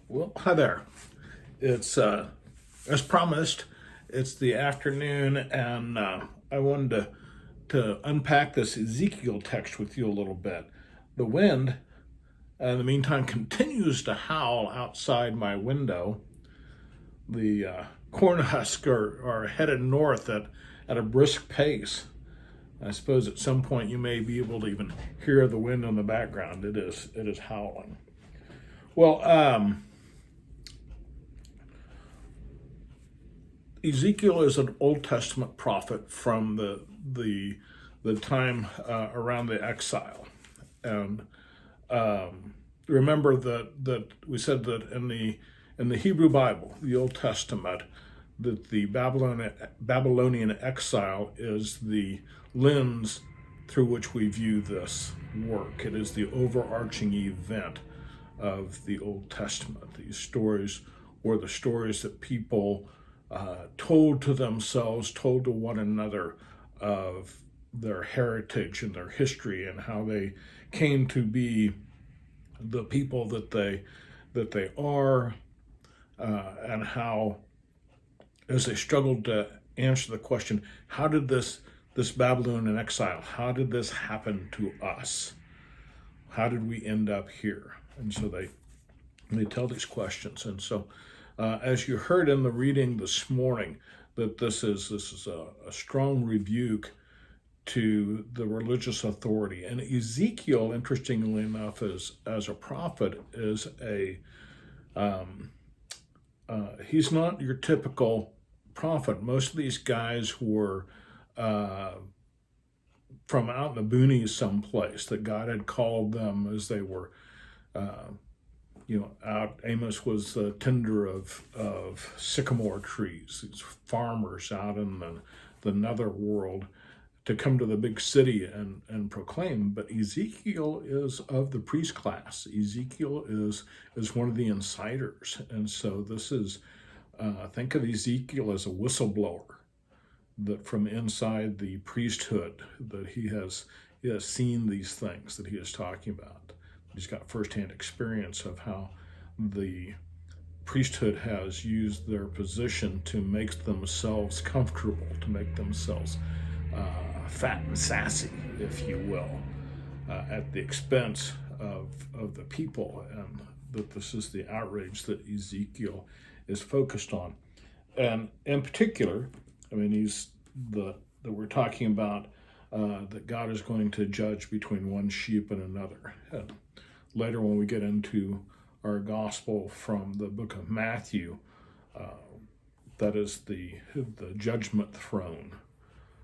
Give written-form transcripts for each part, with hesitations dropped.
Well, hi there. It's as promised. It's the afternoon, and I wanted to unpack this Ezekiel text with you a little bit. The wind, in the meantime, continues to howl outside my window. The corn husks are headed north at a brisk pace. I suppose at some point you may be able to even hear the wind in the background. It is howling. Well, Ezekiel is an Old Testament prophet from the time around the exile, and remember that we said that in the Hebrew Bible, the Old Testament, that the Babylonian exile is the lens through which we view this work. It is the overarching event of the Old Testament. These stories were the stories that people told to themselves, told to one another of their heritage and their history and how they came to be the people that they are, and how, as they struggled to answer the question, how did this Babylonian exile, how did this happen to us? How did we end up here? And so they tell these questions. And so, as you heard in the reading this morning, that this is a strong rebuke to the religious authority. And Ezekiel, interestingly enough, as a prophet, is he's not your typical prophet. Most of these guys were from out in the boonies someplace, that God had called them as they were out. Amos was the tender of sycamore trees, these farmers out in the nether world, to come to the big city and proclaim. But Ezekiel is of the priest class. Ezekiel is one of the insiders. And so this is, think of Ezekiel as a whistleblower, that from inside the priesthood, that he has seen these things that he is talking about. He's got firsthand experience of how the priesthood has used their position to make themselves comfortable, to make themselves fat and sassy, if you will, at the expense of the people, and that this is the outrage that Ezekiel is focused on. And in particular, I mean, that we're talking about that God is going to judge between one sheep and another. And later, when we get into our gospel from the book of Matthew, that is the judgment throne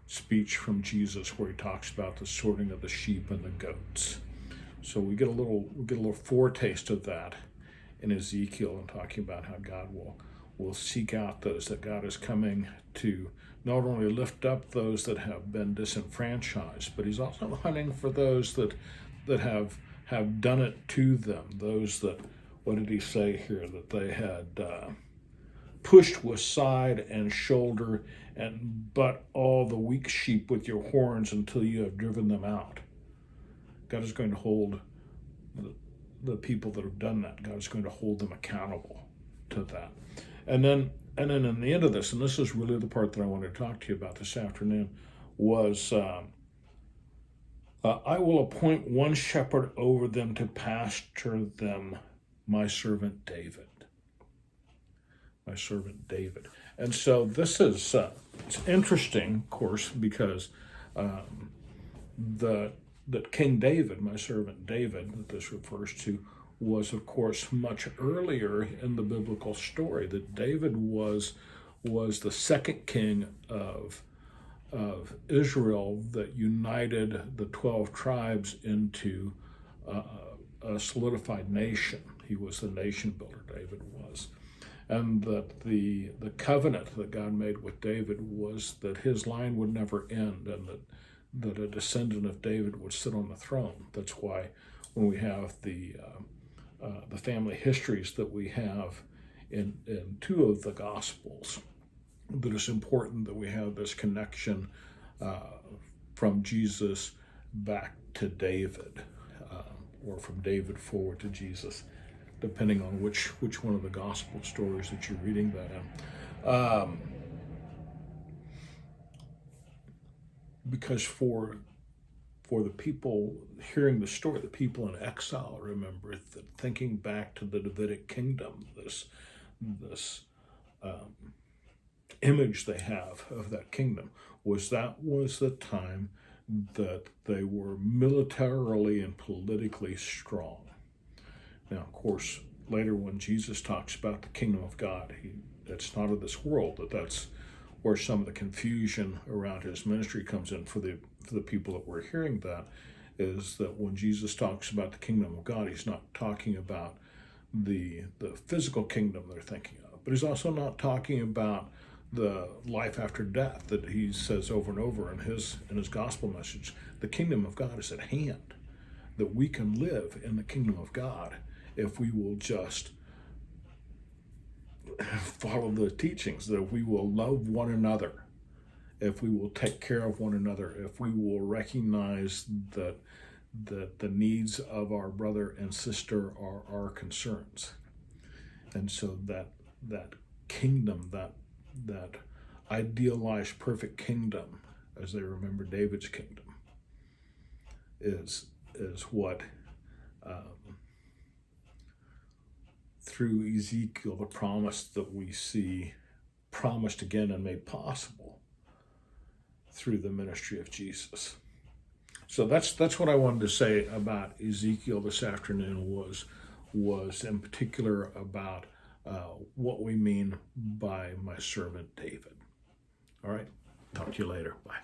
speech from Jesus, where he talks about the sorting of the sheep and the goats. So we get a little foretaste of that in Ezekiel, and talking about how God will seek out those, that God is coming to not only lift up those that have been disenfranchised, but he's also hunting for those that have done it to them, those that, what did he say here, that they had pushed with side and shoulder and butt all the weak sheep with your horns until you have driven them out. God is going to hold the people that have done that. God is going to hold them accountable to that. And then in the end of this, and this is really the part that I want to talk to you about this afternoon, was I will appoint one shepherd over them to pasture them, my servant David. My servant David. And so this is it's interesting, of course, because that King David, my servant David, that this refers to, was of course much earlier in the biblical story. That David was the second king of Israel that united the 12 tribes into a solidified nation. He was the nation builder, David was. And that the covenant that God made with David was that his line would never end, and that a descendant of David would sit on the throne. That's why when we have the family histories that we have in two of the Gospels, that it's important that we have this connection from Jesus back to David, or from David forward to Jesus. depending on which one of the gospel stories that you're reading that in. Because for the people hearing the story, the people in exile, remember that thinking back to the Davidic kingdom, this image they have of that kingdom was the time that they were militarily and politically strong. Now, of course, later when Jesus talks about the kingdom of God, that's not of this world. That's where some of the confusion around his ministry comes in for the people that were hearing that, is that when Jesus talks about the kingdom of God, he's not talking about the physical kingdom they're thinking of, but he's also not talking about the life after death that he says over and over in his gospel message. The kingdom of God is at hand, that we can live in the kingdom of God if we will just follow the teachings, that we will love one another, if we will take care of one another, if we will recognize that the needs of our brother and sister are our concerns. And so that kingdom, that idealized perfect kingdom, as they remember David's kingdom, is what through Ezekiel, the promise that we see promised again and made possible through the ministry of Jesus. So that's what I wanted to say about Ezekiel this afternoon, was in particular about what we mean by my servant David. All right, talk to you later. Bye.